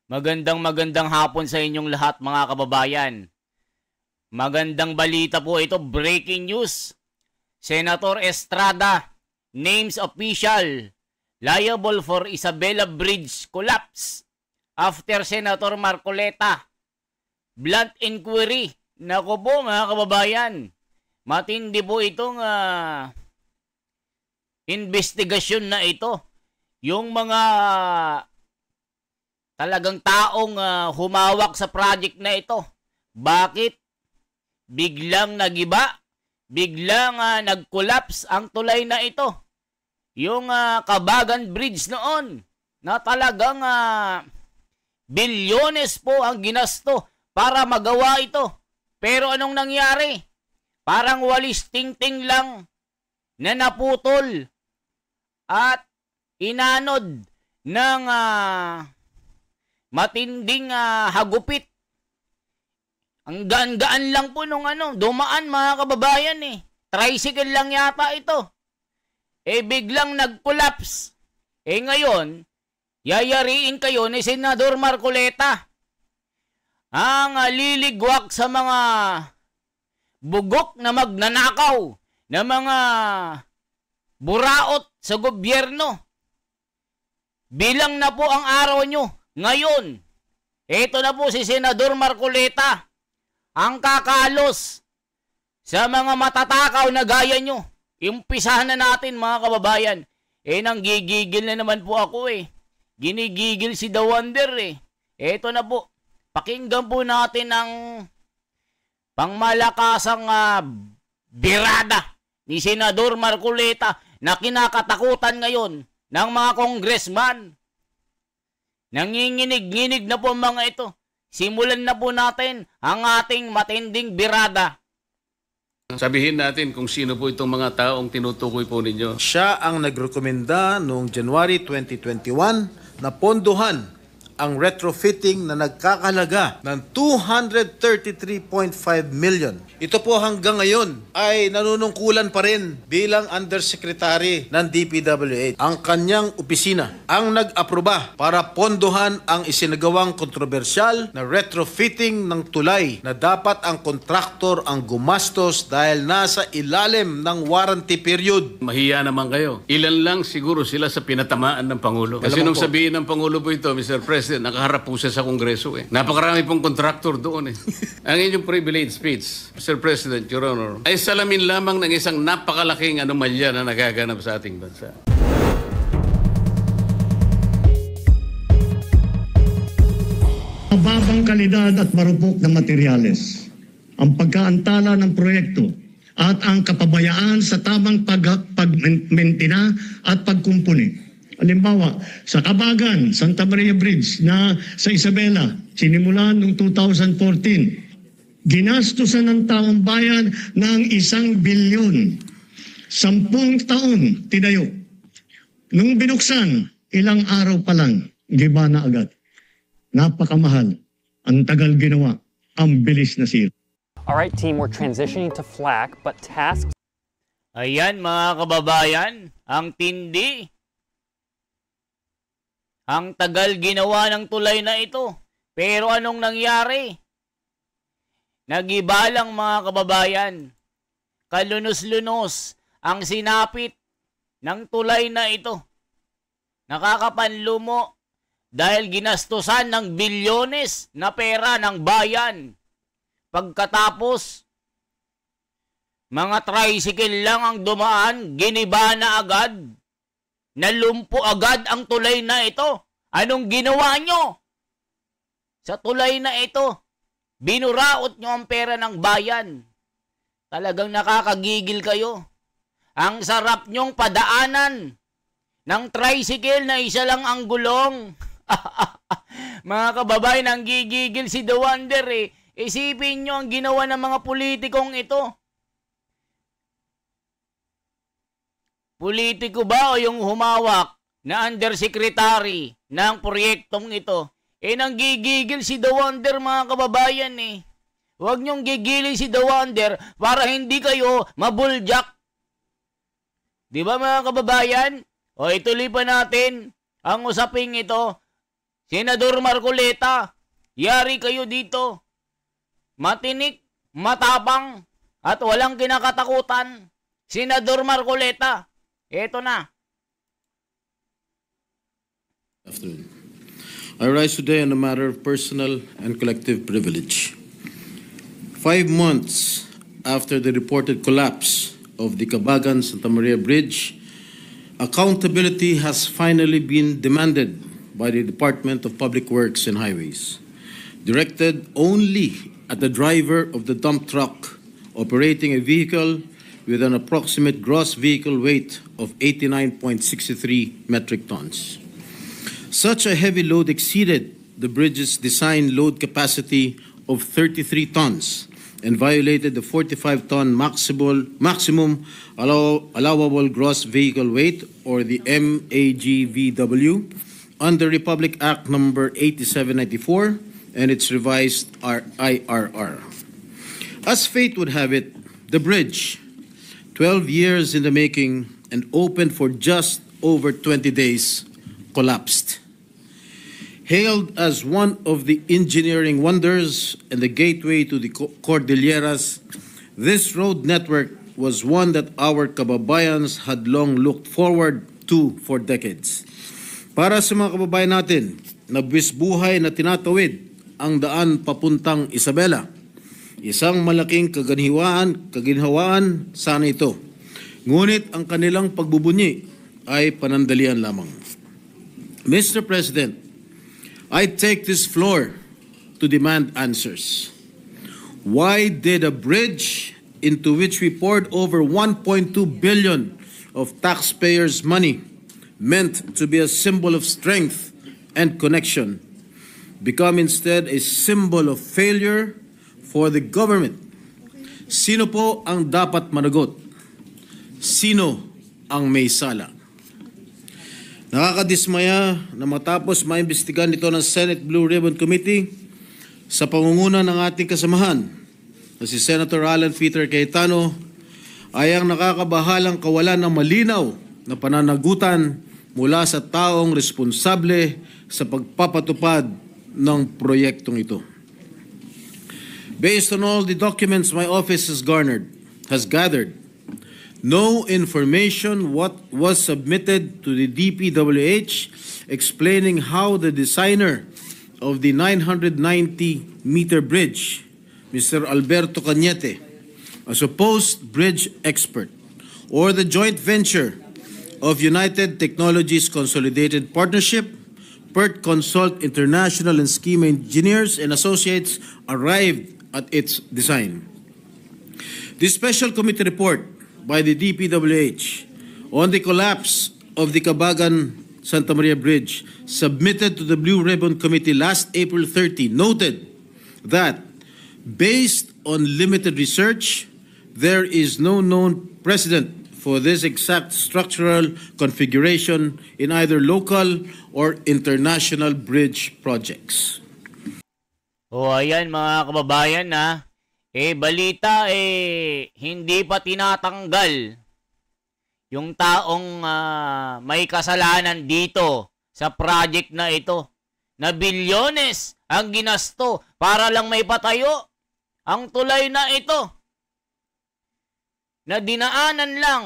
Magandang hapon sa inyong lahat mga kababayan. Magandang balita po ito, breaking news. Senator Estrada names official liable for Isabela Bridge collapse after Senator Marcoleta blunt inquiry. Nako po mga kababayan, matindi po itong investigasyon na ito. Yung mga talagang taong humawak sa project na ito. Bakit biglang nagiba? Biglang nag-collapse ang tulay na ito. Yung Kabagan Bridge noon na talagang bilyones po ang ginasto para magawa ito. Pero anong nangyari? Parang walis tingting lang na naputol at inanod ng matinding hagupit. Ang gaan-gaan lang po nung dumaan mga kababayan eh. Tricycle lang yata ito. Biglang nag-collapse. Ngayon, yayariin kayo ni Senador Marcoleta. Ang liligwak sa mga bugok na magnanakaw na mga buraot sa gobyerno. Bilang na po ang araw nyo. Ngayon, ito na po si Senador Marcoleta. Ang kakalos sa mga matatakaw na gaya nyo. Umpisahan na natin mga kababayan. Nanggigigil na naman po ako eh. Ginigigil si The Wonder eh. Ito na po. Pakinggan po natin ang pangmalakasang birada ni Senador Marcoleta na kinakatakutan ngayon ng mga congressman. Nanginginig-nginig na po mga ito. Simulan na po natin ang ating matinding birada. Sabihin natin kung sino po itong mga taong tinutukoy po ninyo. Siya ang nagrekomenda noong January 2021 na pondohan ang retrofitting na nagkakalaga ng 233.5 million. Ito po hanggang ngayon ay nanunungkulan pa rin bilang Undersecretary ng DPWH. Ang kanyang opisina ang nag-aproba para pondohan ang isinagawang kontrobersyal na retrofitting ng tulay na dapat ang kontraktor ang gumastos dahil nasa ilalim ng warranty period. Mahiya naman kayo. Ilan lang siguro sila sa pinatamaan ng Pangulo. Kasi nung sabihin ng Pangulo po ito, Mr. President, nakaharap po siya sa Kongreso eh. Napakarami pong kontraktor doon eh. Ang inyong privilege speech, Mr. President, Your Honor, ay salamin lamang ng isang napakalaking anomalya na nagaganap sa ating bansa. Mababang kalidad at marupok na materyales, ang pagkaantala ng proyekto at ang kapabayaan sa tamang pagmentina at pagkumpuni. Halimbawa, sa Kabagan, Santa Maria Bridge na sa Isabela, sinimulan noong 2014, ginastusan ng taong bayan ng 1 bilyon. 10 taon tinayo. Nung binuksan, ilang araw pa lang, giba na agad. Napakamahal. Ang tagal ginawa. Ang bilis na sira. All right, team, we're transitioning to FLAC, but tasks... Ayan mga kababayan, ang tindi. Ang tagal ginawa ng tulay na ito. Pero anong nangyari? Nagiba lang mga kababayan. Kalunos-lunos ang sinapit ng tulay na ito. Nakakapanlumo dahil ginastusan ng bilyones na pera ng bayan. Pagkatapos, mga tricycle lang ang dumaan, giniba na agad. Nalumpo agad ang tulay na ito. Anong ginawa nyo? Sa tulay na ito, binuraot nyo ang pera ng bayan. Talagang nakakagigil kayo. Ang sarap nyong padaanan ng tricycle na isa lang ang gulong. Mga kababayan, ang gigigil si The Wonder eh. Isipin nyo ang ginawa ng mga politikong ito. Politiko ba o yung humawak na undersecretary ng proyektong ito? Nanggigigil si The Wonder mga kababayan eh. Huwag niyong gigilin si The Wonder para hindi kayo mabuljak. Di ba mga kababayan? O ituloy pa natin ang usaping ito. Senador Marcoleta, yari kayo dito. Matinik, matapang, at walang kinakatakutan. Senador Marcoleta, eto na. Afternoon. I rise today on a matter of personal and collective privilege. 5 months after the reported collapse of the Cabagan-Santa Maria Bridge, accountability has finally been demanded by the Department of Public Works and Highways, directed only at the driver of the dump truck operating a vehicle with an approximate gross vehicle weight of 89.63 metric tons. Such a heavy load exceeded the bridge's design load capacity of 33 tons and violated the 45-ton maximum allowable gross vehicle weight, or the MAGVW, under Republic Act number 8794 and its revised IRR. As fate would have it, the bridge, 12 years in the making and opened for just over 20 days, collapsed. Hailed as one of the engineering wonders and the gateway to the Cordilleras, this road network was one that our kababayans had long looked forward to for decades. Para sa mga kababayan natin na buhay na tinatawid ang daan papuntang Isabela, isang malaking kaginhawaan sana ito. Ngunit ang kanilang pagbubunyi ay panandalian lamang. Mr. President, I take this floor to demand answers. Why did a bridge into which we poured over 1.2 billion of taxpayers' money, meant to be a symbol of strength and connection, become instead a symbol of failure for the government? Sino po ang dapat managot? Sino ang may sala? Nakakadismaya na matapos maimbestigahan ito ng Senate Blue Ribbon Committee sa pangunguna ng ating kasamahan na si Senator Alan Peter Cayetano, ay ang nakakabahalang kawalan ng malinaw na pananagutan mula sa taong responsable sa pagpapatupad ng proyektong ito. Based on all the documents my office has gathered, no information what was submitted to the DPWH explaining how the designer of the 990-meter bridge, Mr. Alberto Cañete, a supposed bridge expert, or the joint venture of United Technologies Consolidated Partnership, PERT Consult International and Scheme Engineers and Associates, arrived at its design. The special committee report by the DPWH on the collapse of the Cabagan-Santa Maria Bridge, submitted to the Blue Ribbon Committee last April 30, noted that based on limited research, there is no known precedent for this exact structural configuration in either local or international bridge projects. O ayan mga kababayan na, balita hindi pa tinatanggal yung taong may kasalanan dito sa project na ito, na bilyones ang ginasto para lang may patayo ang tulay na ito, na dinaanan lang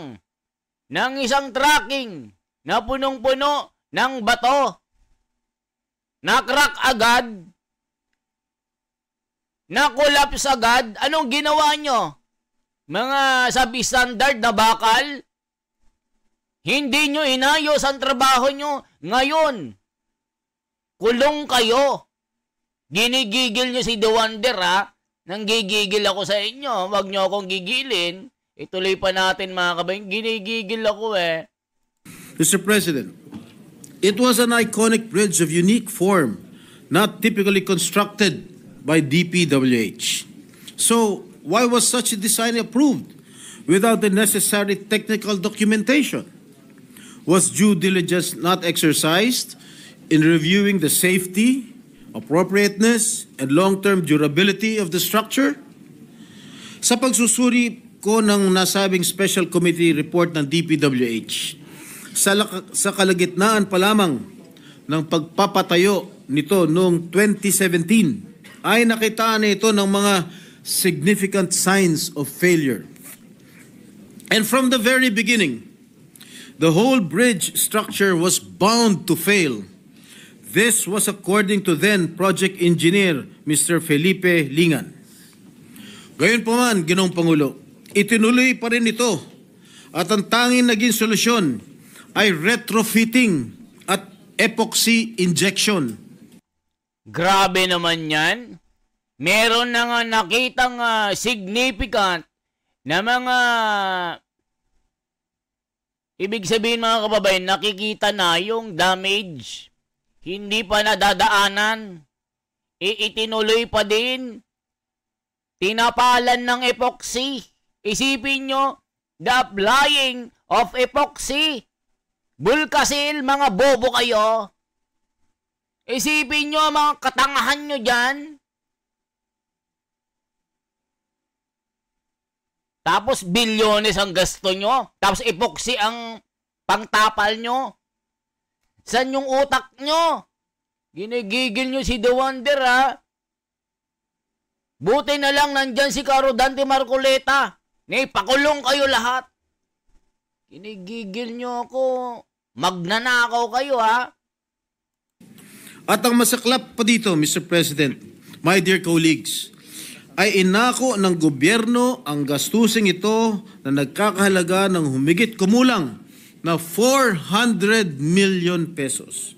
ng isang trucking na punong-puno ng bato, na-crack agad, na-collapse agad. Anong ginawa nyo? Mga substandard na bakal? Hindi nyo inayos ang trabaho nyo. Ngayon, kulong kayo. Ginigigil nyo si The Wonder, ha? Nanggigigil ako sa inyo. Huwag nyo akong gigilin. Ituloy pa natin mga kabayan. Ginigigil ako Mr. President, it was an iconic bridge of unique form, not typically constructed by DPWH. So, why was such a design approved without the necessary technical documentation? Was due diligence not exercised in reviewing the safety, appropriateness, and long-term durability of the structure? Sa pagsusuri ko ng nasabing special committee report ng DPWH, sa kalagitnaan pa lamang ng pagpapatayo nito noong 2017 ay nakitaan ito ng mga significant signs of failure. And from the very beginning, the whole bridge structure was bound to fail. This was according to then project engineer Mr. Felipe Lingan. Gayon pa man, Ginoong Pangulo, itinuloy pa rin ito at ang tanging naging solusyon ay retrofitting at epoxy injection. Grabe naman yan. Meron na nga nakitang significant na mga ibig sabihin mga kababayan, nakikita na yung damage. Hindi pa nadadaanan. Itinuloy pa din. Tinapalan ng epoxy. Isipin nyo, the applying of epoxy. Bulkasil, mga bobo kayo. Isipin nyo, mga katangahan nyo dyan. Tapos bilyones ang gasto nyo. Tapos epoxy ang pangtapal nyo. San yung utak nyo? Ginigigil nyo si The Wonder, ha? Buti na lang nandyan si Caro Dante Marcoleta. Pakulong kayo lahat. Ginigigil nyo ako. Magnanakaw kayo, ha? At ang masaklap pa dito, Mr. President, my dear colleagues, ay inako ng gobyerno ang gastusing ito na nagkakahalaga ng humigit kumulang na 400 million pesos.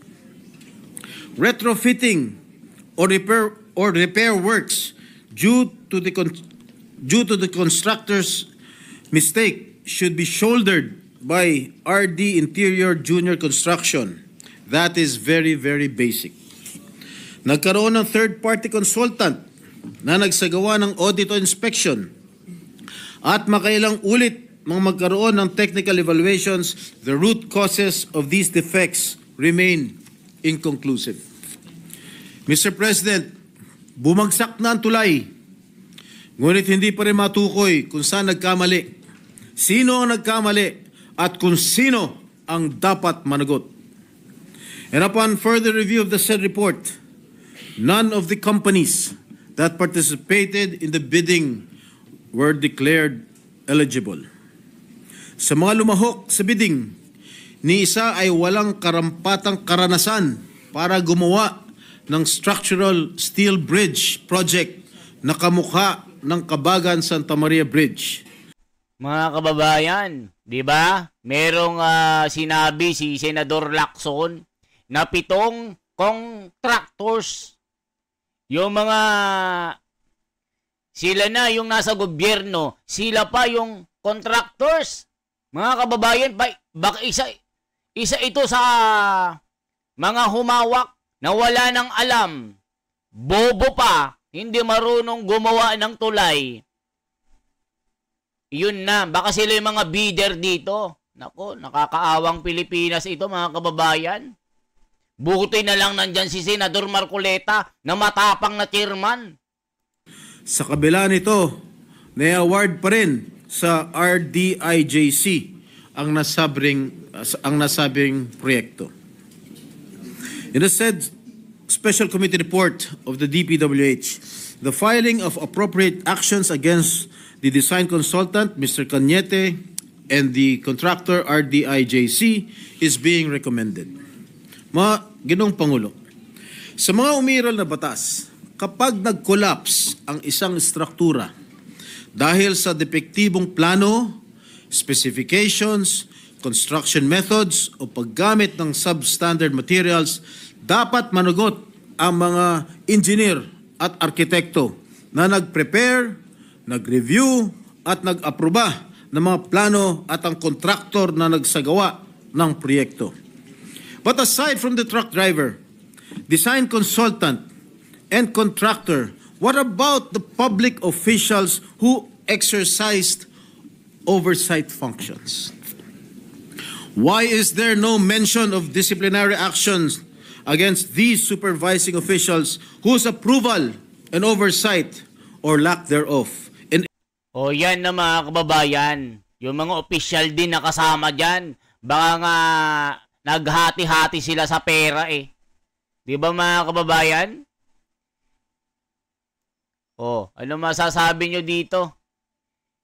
Retrofitting or repair works due to the constructor's mistake should be shouldered by RD Interior Junior Construction. That is very, very basic. Nagkaroon ng third-party consultant na nagsagawa ng audit o inspection at makailang ulit magkaroon ng technical evaluations, the root causes of these defects remain inconclusive. Mr. President, bumagsak na ang tulay, ngunit hindi pa rin matukoy kung saan nagkamali, sino ang nagkamali, at kung sino ang dapat managot. And upon further review of the said report, none of the companies that participated in the bidding were declared eligible. Sa mga lumahok sa bidding, ni isa ay walang karampatang karanasan para gumawa ng structural steel bridge project na kamukha ng Kabagan Santa Maria Bridge. Mga kababayan, di ba? Merong sinabi si Senador Lacson na 7 contractors, yung mga sila na yung nasa gobyerno, sila pa yung contractors. Mga kababayan, baka isa ito sa mga humawak na wala nang alam, bobo pa, hindi marunong gumawa ng tulay. Yun na, baka sila yung mga bidder dito. Nako, nakakaawang Pilipinas ito mga kababayan. Buti na lang nandyan si Senador Marcoleta na matapang na chairman. Sa kabila nito, na-award pa rin sa RDIJC ang nasabing proyekto. In the said Special Committee Report of the DPWH, the filing of appropriate actions against the design consultant, Mr. Cañete, and the contractor, RDIJC, is being recommended. Mga Ginoong Pangulo, sa mga umiral na batas, kapag nag-collapse ang isang struktura dahil sa depektibong plano, specifications, construction methods o paggamit ng substandard materials, dapat managot ang mga engineer at arkitekto na nag-prepare, nag-review at nag-aproba ng mga plano at ang kontraktor na nagsagawa ng proyekto. But aside from the truck driver, design consultant, and contractor, what about the public officials who exercised oversight functions? Why is there no mention of disciplinary actions against these supervising officials whose approval and oversight or lack thereof? O yan na mga kababayan, yung mga opisyal din nakasama dyan, baka nga naghati-hati sila sa pera eh. Di ba mga kababayan? Ano masasabi nyo dito?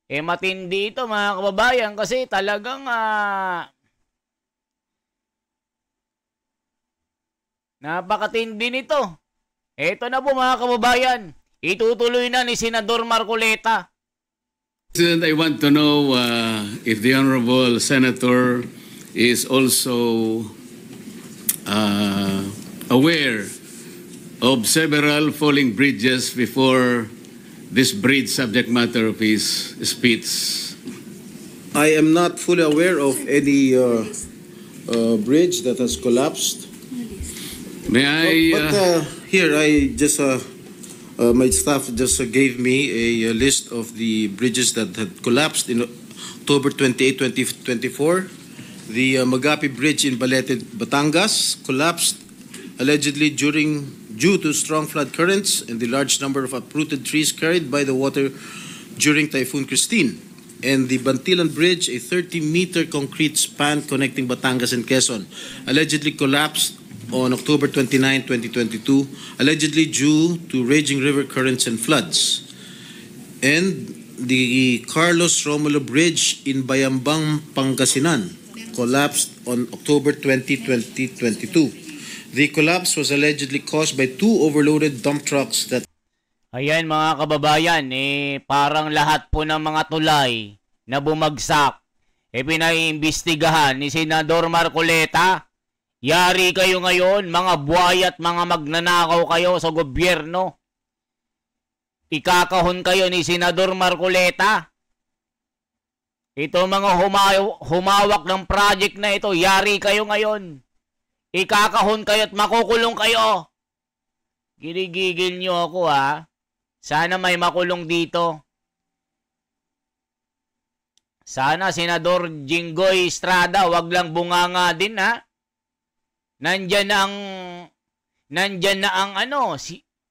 Matindi ito mga kababayan kasi talagang napakatindi nito. Ito na po mga kababayan. Itutuloy na ni Senador Marcoleta. President, I want to know if the Honorable Senator is also aware of several falling bridges before this bridge subject matter of his speech. I am not fully aware of any bridge that has collapsed. May I... Here, I just my staff just gave me a list of the bridges that had collapsed in October 28, 2024. The Magapi Bridge in Balete, Batangas, collapsed allegedly due to strong flood currents and the large number of uprooted trees carried by the water during Typhoon Christine. And the Bantilan Bridge, a 30-meter concrete span connecting Batangas and Quezon, allegedly collapsed on October 29, 2022, allegedly due to raging river currents and floods. And the Carlos Romulo Bridge in Bayambang, Pangasinan collapsed on October 20, 2022. The collapse was allegedly caused by two overloaded dump trucks that... Ayan mga kababayan, parang lahat po ng mga tulay na bumagsak, pinaiimbestigahan ni Senador Marcoleta. Yari kayo ngayon, mga buhay at mga magnanakaw kayo sa gobyerno. Ikakahon kayo ni Senador Marcoleta. Ito mga humawak ng project na ito, yari kayo ngayon. Ikakahon kayo at makukulong kayo. Ginigigil nyo ako ha. Sana may makulong dito. Sana Senador Jinggoy Estrada, wag lang bunganga din ha. Nandyan na ang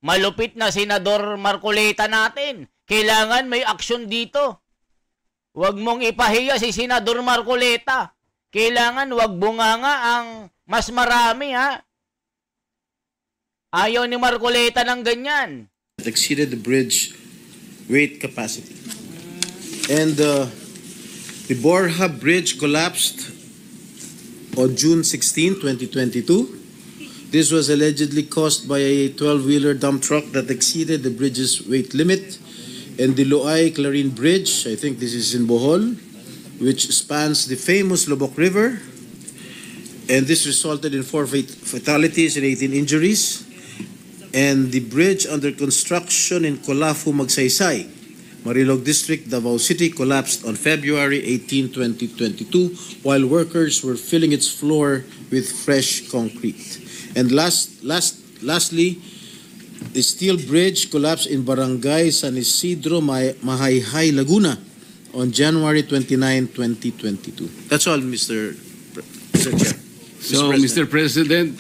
malupit na Senador Marcoleta natin. Kailangan may aksyon dito. Huwag mong ipahiya si Senador Marcoleta. Kailangan wag bunganga ang mas marami ha. Ayaw ni Marcoleta ng ganyan. It exceeded the bridge weight capacity. And the Borja Bridge collapsed on June 16, 2022. This was allegedly caused by a 12-wheeler dump truck that exceeded the bridge's weight limit. And the Loay-Clarin Bridge, I think this is in Bohol, which spans the famous Lobok River. And this resulted in 4 fatalities and 18 injuries. And the bridge under construction in Colafu, Magsaysay, Marilog District, Davao City, collapsed on February 18, 2022, while workers were filling its floor with fresh concrete. And lastly, the steel bridge collapsed in Barangay San Isidro, Mahayhay, Laguna, on January 29, 2022. That's all, Mr. Chair. So, Mr. President,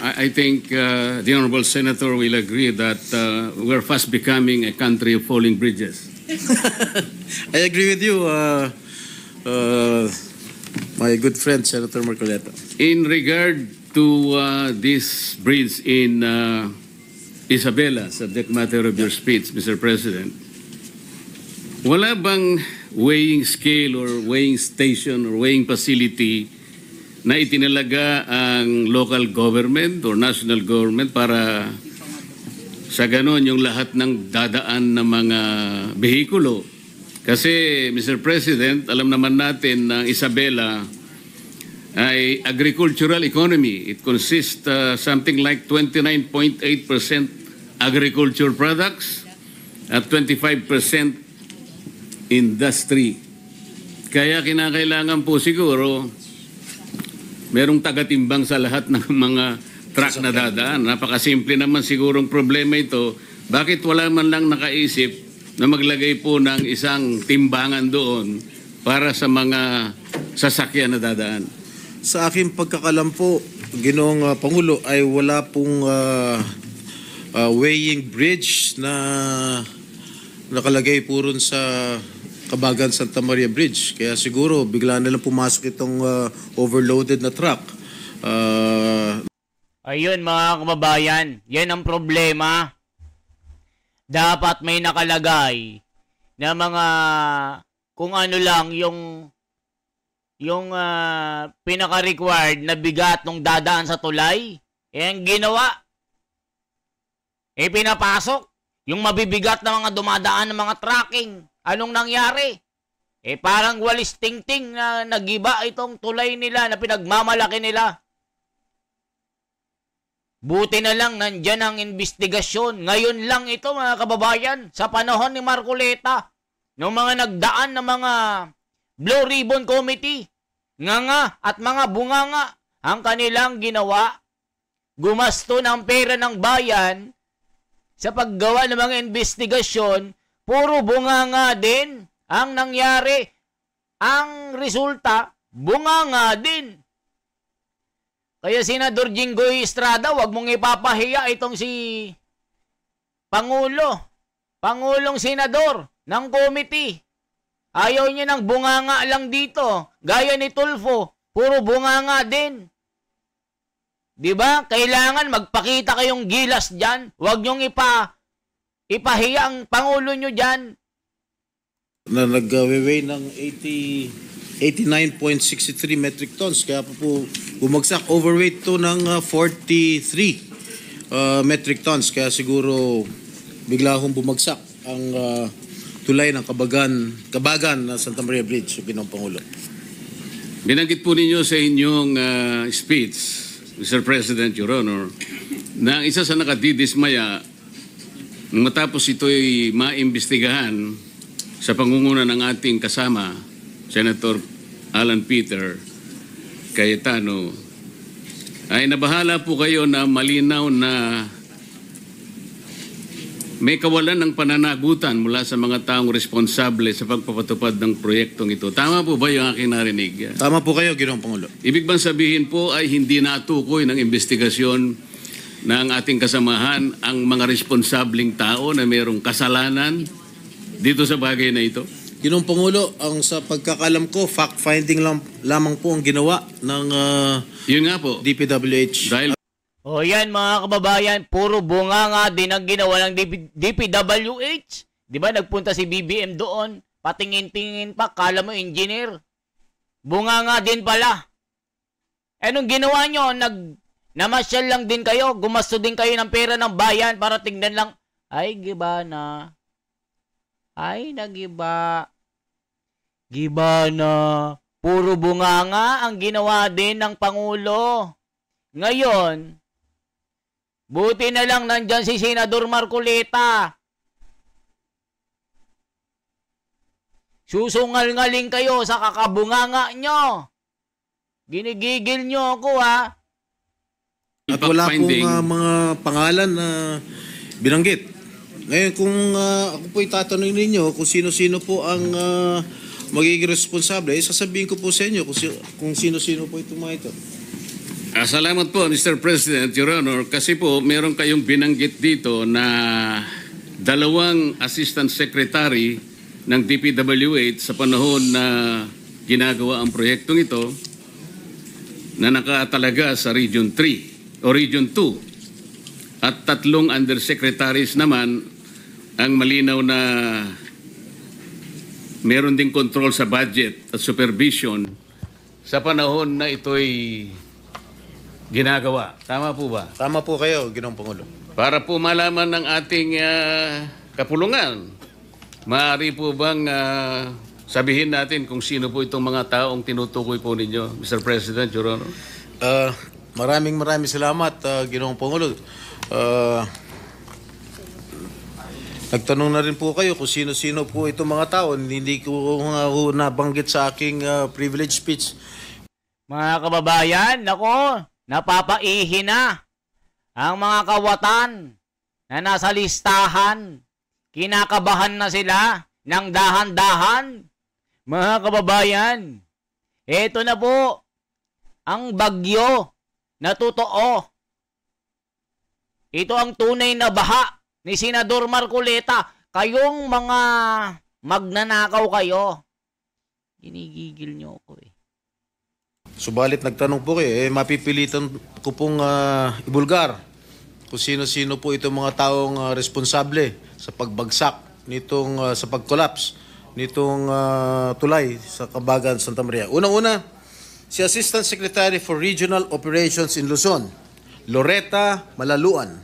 I think the Honorable Senator will agree that we're fast becoming a country of falling bridges. I agree with you, my good friend, Senator Marcoleta. In regard to this bridge in Isabela, subject matter of your speech, Mr. President, wala bang weighing scale or weighing station or weighing facility na itinalaga ang local government or national government para sa ganon yung lahat ng dadaan ng mga behikulo? Kasi, Mr. President, alam naman natin na Isabela ay agricultural economy. It consists something like 29.8% agriculture products at 25% industry. Kaya kinakailangan po siguro merong tagatimbang sa lahat ng mga truck na dadaan. Napakasimple naman sigurong problema ito. Bakit wala man lang nakaisip na maglagay po ng isang timbangan doon para sa mga sasakyan na dadaan? Sa aking pagkakalam po, Ginoong Pangulo, ay wala pong weighing bridge na nakalagay po ron sa Kabagan Santa Maria Bridge. Kaya siguro bigla na lang pumasok itong overloaded na truck. Ayun mga kababayan, yan ang problema. Dapat may nakalagay na mga kung ano lang yung pinaka-required na bigat ng dadaan sa tulay. Ang ginawa, pinapasok yung mabibigat na mga dumadaan ng mga tracking. Anong nangyari? Parang walis ting-ting na nagiba itong tulay nila na pinagmamalaki nila. Buti na lang nandyan ang investigasyon. Ngayon lang ito mga kababayan, sa panahon ni Marcoleta, ng mga nagdaan ng mga Blue Ribbon Committee, nganga at mga bunganga ang kanilang ginawa. Gumasto ng pera ng bayan sa paggawa ng mga investigasyon, puro bunganga din ang nangyari. Ang resulta, bunganga din. Kaya Senador Jinggoy Estrada, wag mong ipapahiya itong si Pangulong Senador ng committee. Ayaw niya ng bunganga lang dito. Gaya ni Tulfo, puro bunganga din. Diba? Kailangan magpakita kayong gilas dyan. Wag niyong ipahiya ang Pangulo niyo dyan. Na nag-weigh ng 89.63 metric tons. Kaya po bumagsak. Overweight to ng 43 metric tons. Kaya siguro bigla akong bumagsak ang tulay ng Kabagan na Santa Maria Bridge, Binong Pangulo. Binanggit po ninyo sa inyong speech, Mr. President, Your Honor, na ang isa sa nakadidismaya nang matapos ito'y maimbestigahan sa pangunguna ng ating kasama, Senator Alan Peter Cayetano, ay nabahala po kayo na malinaw na may kawalan ng pananagutan mula sa mga taong responsable sa pagpapatupad ng proyektong ito. Tama po ba yung aking narinig? Tama po kayo, Ginoong Pangulo. Ibig bang sabihin po ay hindi natukoy ng investigasyon ng ating kasamahan ang mga responsabling tao na mayroong kasalanan dito sa bagay na ito? Ginoong Pangulo, ang sa pagkakalam ko, fact-finding lamang po ang ginawa ng Yun nga po. DPWH. Dahil O yan mga kababayan, puro bunganga din ang ginawa ng DPWH. Di ba nagpunta si BBM doon, patingin-tingin pa, kala mo engineer. Bunganga din pala. Anong ginawa nyo? Namasyal lang din kayo, gumasto din kayo ng pera ng bayan para tingnan lang, ay giba na. Ay nagiba. Giba na. Puro bunganga ang ginawa din ng Pangulo. Ngayon, buti na lang nandyan si Senador Marcoleta. Susungal-ngaling kayo sa kakabunganga nyo. Ginigigil nyo ako ha. At wala pong mga pangalan na binanggit. Ngayon kung ako po itatanong ninyo kung sino-sino po ang magiging responsable, sasabihin ko po sa inyo kung sino-sino po itong mga ito. Salamat po, Mr. President, Your Honor, kasi po meron kayong binanggit dito na dalawang Assistant Secretary ng DPWH sa panahon na ginagawa ang proyektong ito na nakatalaga sa Region 3 o Region 2 at 3 undersecretaries naman ang malinaw na meron ding control sa budget at supervision sa panahon na ito'y ginagawa. Tama po ba? Tama po kayo, Ginoong Pangulo. Para po malaman ng ating kapulungan, maaari po bang sabihin natin kung sino po itong mga taong tinutukoy po ninyo, Mr. President, Your Honor? Maraming salamat, Ginoong Pangulo. Nagtanong na rin po kayo kung sino-sino po itong mga tao. Hindi ko nabanggit sa aking privilege speech. Mga kababayan, nako, napapaihi na ang mga kawatan na nasa listahan. Kinakabahan na sila ng dahan-dahan. Mga kababayan, eto na po ang bagyo na totoo. Ito ang tunay na baha ni Senador Marcoleta. Kayong mga magnanakaw kayo. Ginigigil nyo ako eh. Subalit nagtanong po kayo, mapipilitan ko pong ibulgar kung sino-sino po itong mga taong responsable sa pagbagsak nitong sa pag-collapse nitong tulay sa Kabagan, Santa Maria. Unang-una, si Assistant Secretary for Regional Operations in Luzon, Loretta Malaluan.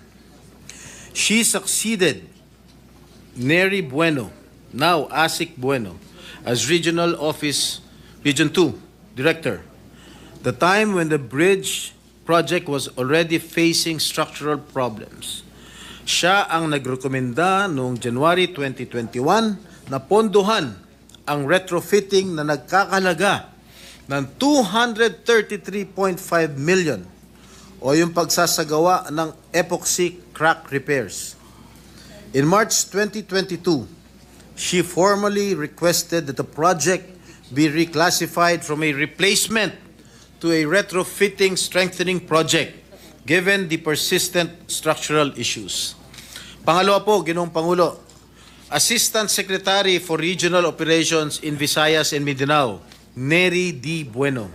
She succeeded Neri Bueno, now Asik Bueno, as Region 2 Director. The time when the bridge project was already facing structural problems. Siya ang nagrekomenda noong January 2021 na pondohan ang retrofitting na nagkakalaga ng 233.5 million o yung pagsasagawa ng epoxy crack repairs. In March 2022, she formally requested that the project be reclassified from a replacement to a retrofitting strengthening project given the persistent structural issues. Pangalawa po, Ginoong Pangulo, Assistant Secretary for Regional Operations in Visayas and Mindanao, Neri D. Bueno.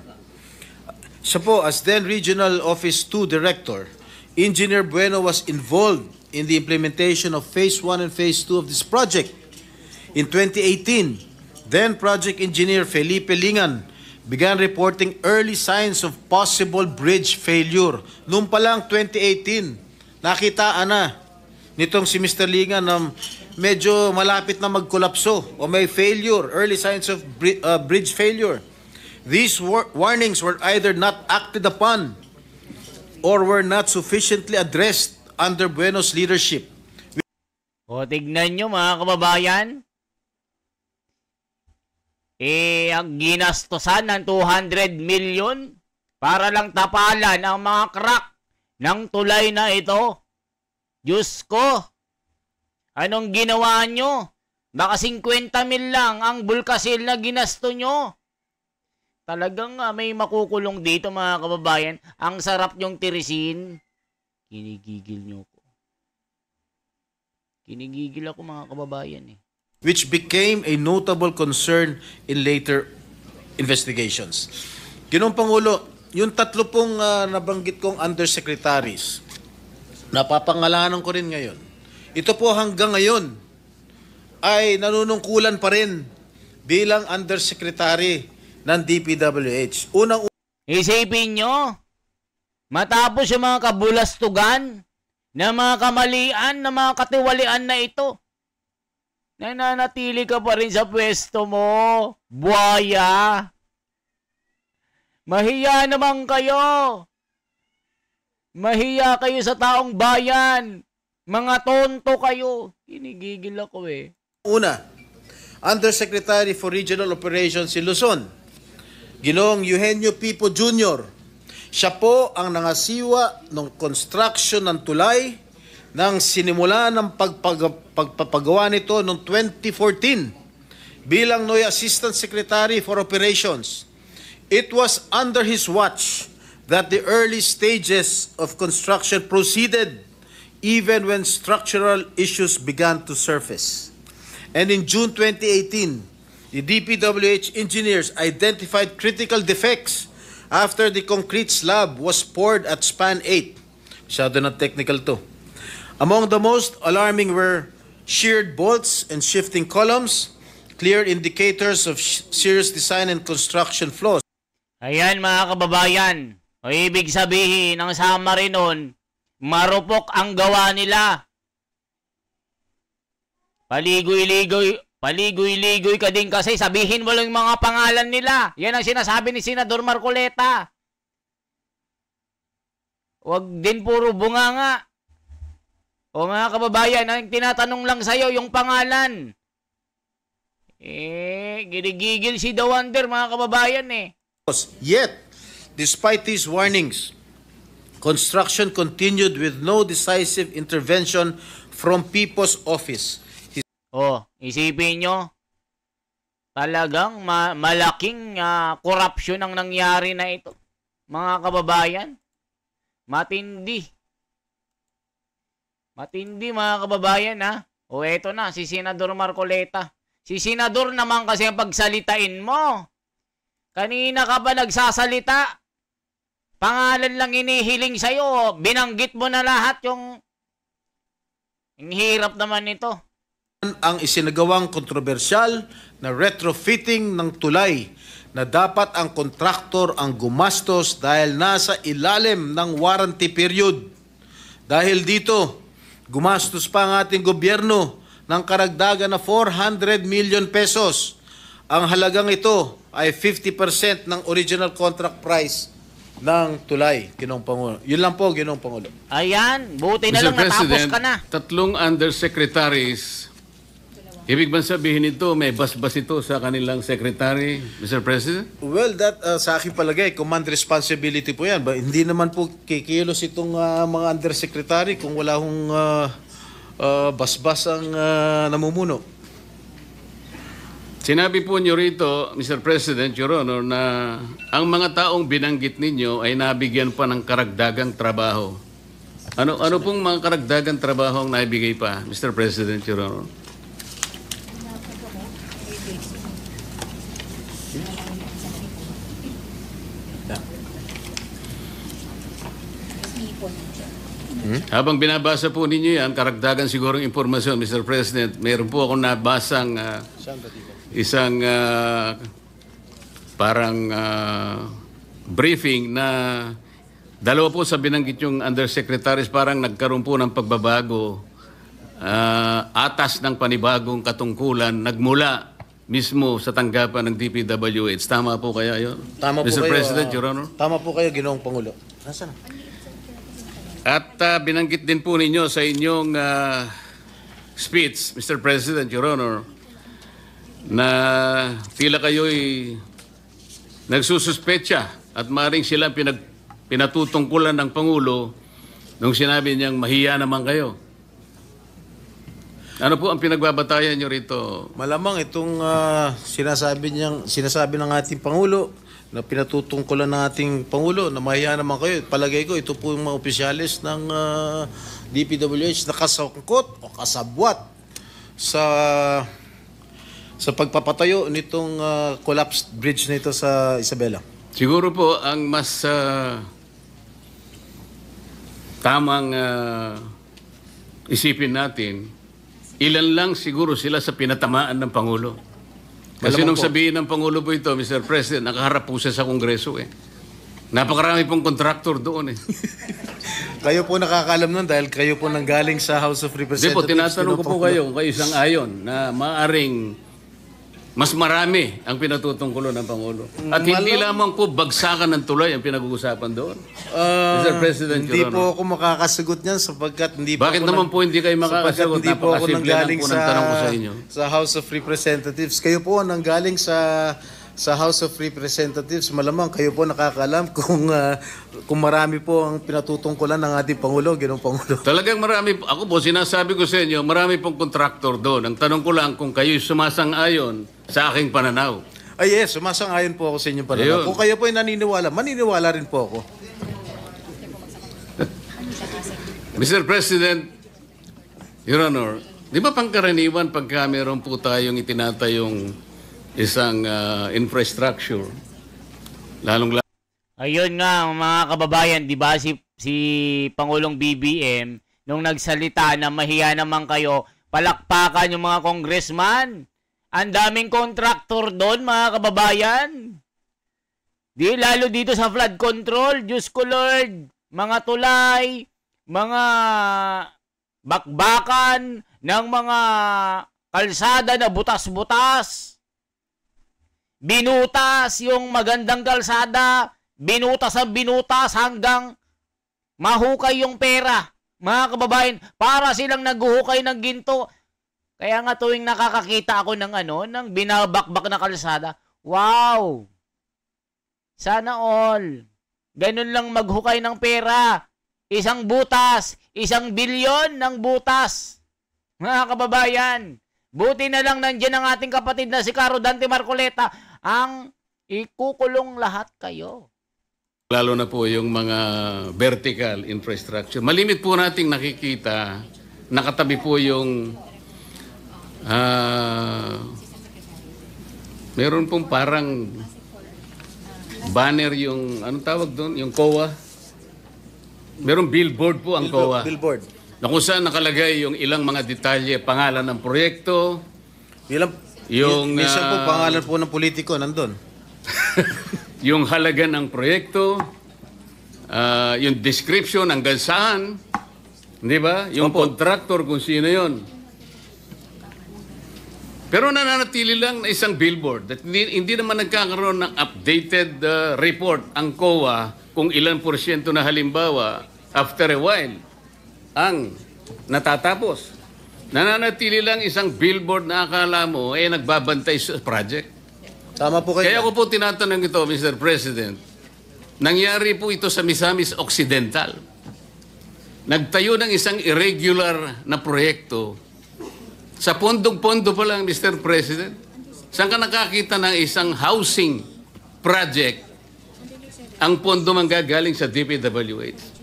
Siya po, as then Regional Office 2 Director, Engineer Bueno was involved in the implementation of Phase 1 and Phase 2 of this project. In 2018, then Project Engineer Felipe Lingan began reporting early signs of possible bridge failure. Noong pa lang 2018, nakitaan na nitong si Mr. Lingan na medyo malapit na magkolapso o may failure, early signs of bridge failure. These warnings were either not acted upon or were not sufficiently addressed under Bueno's leadership. O, tignan nyo mga kababayan. Ang ginastosan ng 200 million para lang tapalan ang mga crack ng tulay na ito. Diyos ko, anong ginawa nyo? Baka 50 mil lang ang bulkasil na ginasto nyo. Talagang may makukulong dito mga kababayan. Ang sarap nyong tirisin. Kinigigil nyo ko. Kinigigil ako mga kababayan Which became a notable concern in later investigations. Ginoong Pangulo, yung tatlo pong nabanggit kong undersecretaries, napapangalanan ko rin ngayon. Ito po hanggang ngayon ay nanunungkulan pa rin bilang undersecretary ng DPWH. Isipin nyo, matapos yung mga kabulastugan, na mga kamalian, na mga katiwalian na ito, nananatili ka pa rin sa pwesto mo, buhaya. Mahiya naman kayo. Mahiya kayo sa taong bayan. Mga tonto kayo. Kinigigil ako Una, Undersecretary for Regional Operations in Luzon, Ginoong Eugenio Pipo Jr. Siya po ang nangasiwa ng construction ng tulay nang sinimula ng pagpapagawa nito noong 2014 bilang NOI Assistant Secretary for Operations. It was under his watch that the early stages of construction proceeded even when structural issues began to surface. And in June 2018, the DPWH engineers identified critical defects after the concrete slab was poured at Span 8. Masyado na technical to. Among the most alarming were sheared bolts and shifting columns, clear indicators of serious design and construction flaws. Ayan mga kababayan, o ibig sabihin, ang summary nun, marupok ang gawa nila. Paligoy-ligoy ka din kasi sabihin mo lang yung mga pangalan nila. Yan ang sinasabi ni Senador Marcoleta. Huwag din puro bunganga. O mga kababayan, ang tinatanong lang sa'yo yung pangalan. Ginigigil si The Wonder mga kababayan Yet, despite these warnings, construction continued with no decisive intervention from Pipo's office. Isipin nyo, talagang malaking korupsyon ang nangyari na ito. Mga kababayan, matindi. Matindi mga kababayan eto na, si Senador Marcoleta. Si Senador naman kasi ang pagsalitain mo. Kanina ka ba nagsasalita? Pangalan lang inihiling sa'yo. Binanggit mo na lahat yung... Ang hirap naman ito. Ang isinagawang kontrobersyal na retrofitting ng tulay na dapat ang kontraktor ang gumastos dahil nasa ilalim ng warranty period. Dahil dito, gumastos pa ang ating gobyerno ng karagdagan na 400 million pesos. Ang halagang ito ay 50% ng original contract price ng tulay, Ginoong Pangulo. Yun lang po, Ginoong Pangulo. Ayan, buti na Mr. lang natapos President, ka na. tatlong undersecretaries, ibig bang sabihin ito, may basbas ito sa kanilang secretary, Mr. President? Well, that sa aking palagay, command responsibility po yan. Hindi naman po kikilos itong mga undersecretary kung wala hong basbas ang namumuno. Sinabi po niyo rito, Mr. President, Your Honor, na ang mga taong binanggit ninyo ay nabigyan pa ng karagdagang trabaho. Ano pong mga karagdagang trabaho ang naibigay pa, Mr. President, Your Honor? Habang binabasa po ninyo yan, karagdagan sigurong impormasyon, Mr. President, mayroon po akong nabasang isang parang briefing na dalawa po sa binanggit yung undersecretaries parang nagkaroon po ng pagbabago, atas ng panibagong katungkulan, nagmula mismo sa tanggapan ng DPWH. Tama po kaya yun? Tama po Mr. kayo, President, Your Honor? Tama po kayo, Ginoong Pangulo. Nasaan? At binanggit din po ninyo sa inyong speech, Mr. President, Your Honor, na tila kayo'y nagsususpecha at maring sila pinatutungkulan ng Pangulo nung sinabi niyang mahiya naman kayo. Ano po ang pinagbabatayan niyo rito? Malamang itong sinasabi ng ating Pangulo na pinatutungkulan ng ating Pangulo na mahiya naman kayo. Palagay ko, ito po yung mga opisyalis ng DPWH na kasangkot o kasabwat sa pagpapatayo nitong collapsed bridge na ito sa Isabela. Siguro po ang mas tamang isipin natin, ilan lang siguro sila sa pinatamaan ng Pangulo. Kasi nung sabihin ng Pangulo po ito, Mr. President, nakaharap po siya sa Kongreso eh. Napakarami pong contractor doon eh. Kayo po nakakalam nun dahil kayo po nanggaling sa House of Hindi Representatives. po, tinatanong ko po kayo kung kayo isang ayon na maaring mas marami ang pinatutungkulo ng Pangulo. At hindi lamang po bagsakan ng tulay ang pinag-uusapan doon. Mr. President, Hindi Your Honor. po ako makakasagot niyan sapagkat hindi po Bakit ako naman po hindi kayo makakasagot? hindi po ako Napakasimple lang nanggaling po ng tanong ko sa inyo. sa House of Representatives. Kayo po nanggaling sa House of Representatives. Malamang kayo po nakakaalam kung marami po ang pinatutungkulan ng ating Pangulo, Ginoong Pangulo. Talagang marami. Ako po, sinasabi ko sa inyo, marami pong kontraktor doon. Ang tanong ko lang kung kayo'y sumasang-ayon sa aking pananaw. Ay yes, sumasang-ayon po ako sa inyong pananaw. Ayun. Kung kayo po ay naniniwala, maniniwala rin po ako. Mr. President, Your Honor, di ba pangkaraniwan pagka meron po tayong itinatayong isang infrastructure, lalong Ayun nga, mga kababayan, di ba si Pangulong BBM, nung nagsalita na mahiya naman kayo, palakpakan yung mga congressman. Ang daming contractor doon, mga kababayan. Di, lalo dito sa flood control, Diyos ko Lord, mga tulay, mga bakbakan ng mga kalsada na butas-butas. Binutas yung magandang kalsada, binutas ang binutas hanggang mahukay yung pera. Mga kababayan, para silang naghuhukay ng ginto. Kaya nga tuwing nakakakita ako ng ng binabakbak na kalsada, wow! Sana all. Ganun lang maghukay ng pera. Isang butas, 1 bilyon ng butas. Mga kababayan, buti na lang nandiyan ang ating kapatid na si Caro Dante Marcoleta ang ikukulong lahat kayo. lalo na po yung mga vertical infrastructure. Malimit po nating nakikita, nakatabi po yung meron pong parang banner yung, anong tawag doon? Yung COA. Merong billboard po ang COA. Billboard. Na kung saan nakalagay yung ilang mga detalye, pangalan ng proyekto, Minsan po pangalan po ng politiko nandun. yung halaga ng proyekto, yung description hanggang saan, di ba? Yung contractor kung sino yon. Pero nananatili lang na isang billboard. At hindi naman nagkakaroon ng updated report ang COA kung ilan porsyento na halimbawa after a while ang natatapos. Nananatili lang isang billboard na akala mo nagbabantay sa project. Tama po kayo. Kaya ko po tinatanong ito, Mr. President, nangyari po ito sa Misamis Occidental. Nagtayo ng isang irregular na proyekto. Sa pondong-pondo pa lang, Mr. President, saan ka nakakita ng isang housing project ang pondo manggagaling sa DPWH?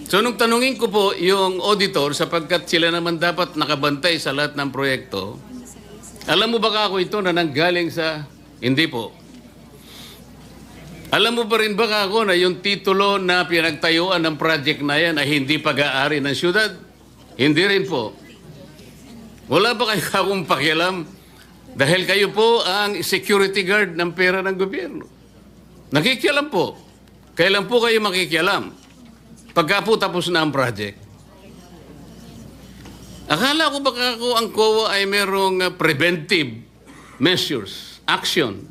So, nung tanungin ko po yung auditor, sapagkat sila naman dapat nakabantay sa lahat ng proyekto, alam mo ba ako ito na nanggaling sa... Hindi po. Alam mo pa rin ba ako na yung titulo na pinagtayuan ng project na yan ay hindi pag-aari ng syudad? Hindi rin po. Wala ba kayo akong pakialam? Dahil kayo po ang security guard ng pera ng gobyerno. Nakikialam po. Kailan po kayo makikialam? Pagka po tapos na ang project. Akala ko baka ako ang COA ay merong preventive measures, action.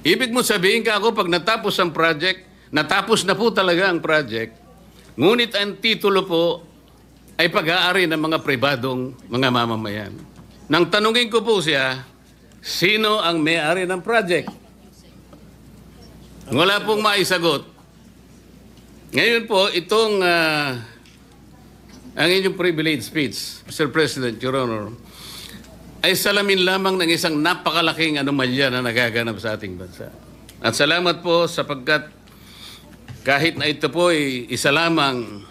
Ibig mo sabihin ka ako pag natapos ang project, natapos na po talaga ang project, ngunit ang titulo po ay pag-aari ng mga pribadong mga mamamayan. Nang tanungin ko po siya, sino ang may-ari ng project? Wala pong maisagot. Ngayon po, itong ang inyong privilege speech, Mr. President, Your Honor, ay salamin lamang ng isang napakalaking anomalya na nagaganap sa ating bansa. At salamat po sapagkat kahit na ito po ay isa lamang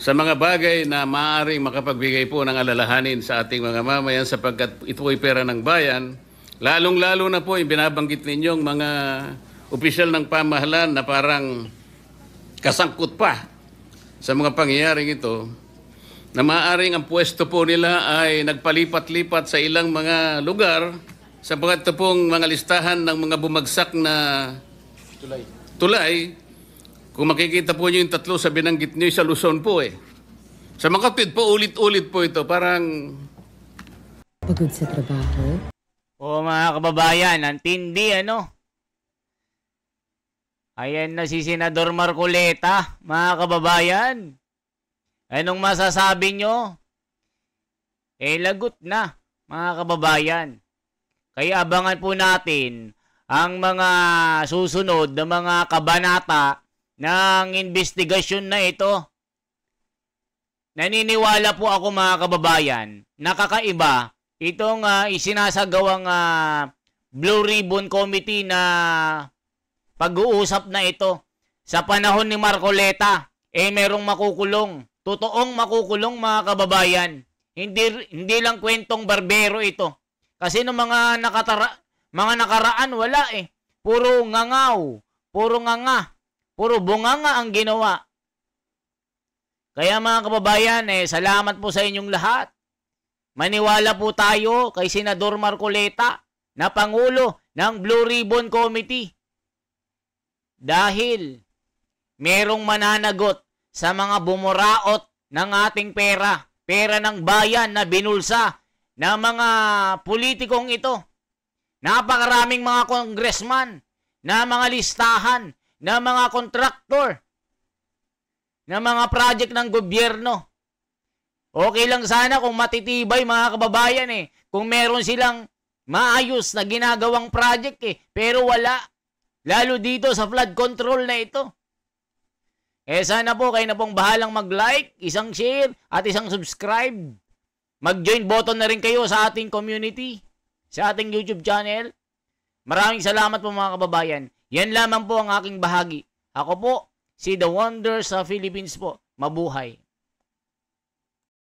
sa mga bagay na maaaring makapagbigay po ng alalahanin sa ating mga mamayan sapagkat ito ay pera ng bayan, lalong-lalo na po yung binabanggit ninyong mga opisyal ng pamahalaan na parang kasangkot pa sa mga pangyayaring ito, na maaaring ang pwesto po nila ay nagpalipat-lipat sa ilang mga lugar sapagkat ito pong mga listahan ng mga bumagsak na tulay. Kung makikita po nyo yung tatlo sa binanggit nyo sa Luzon po Sa Makatwid po, ulit-ulit po ito. Parang... Pagod sa trabaho? O mga kababayan, ang tindi Ayan na si Senador Marcoleta, mga kababayan. Anong masasabi nyo? Lagot na, mga kababayan. Kaya abangan po natin ang mga susunod na mga kabanata ng investigasyon na ito. Naniniwala po ako, mga kababayan, nakakaiba itong isinasagawang Blue Ribbon Committee na pag-uusap na ito. Sa panahon ni Marcoleta, merong makukulong. Totoong makukulong, mga kababayan. Hindi lang kwentong barbero ito. Kasi ng mga nakaraan, wala Puro ngangaw, puro nganga, puro bunganga ang ginawa. Kaya mga kababayan, salamat po sa inyong lahat. Maniwala po tayo kay Senador Marcoleta na Pangulo ng Blue Ribbon Committee. Dahil merong mananagot sa mga bumuraot ng ating pera ng bayan na binulsa ng mga politikong ito. Napakaraming mga congressman, na mga listahan, na mga kontraktor, na mga project ng gobyerno. Okay lang sana kung matitibay, mga kababayan kung meron silang maayos na ginagawang project pero wala. Lalo dito sa flood control na ito. Sana po kayo na pong bahalang mag-like, isang share, at isang subscribe. Mag-join button na rin kayo sa ating community, sa ating YouTube channel. Maraming salamat po, mga kababayan. Yan lamang po ang aking bahagi. Ako po, si The Wonder sa Philippines po. Mabuhay.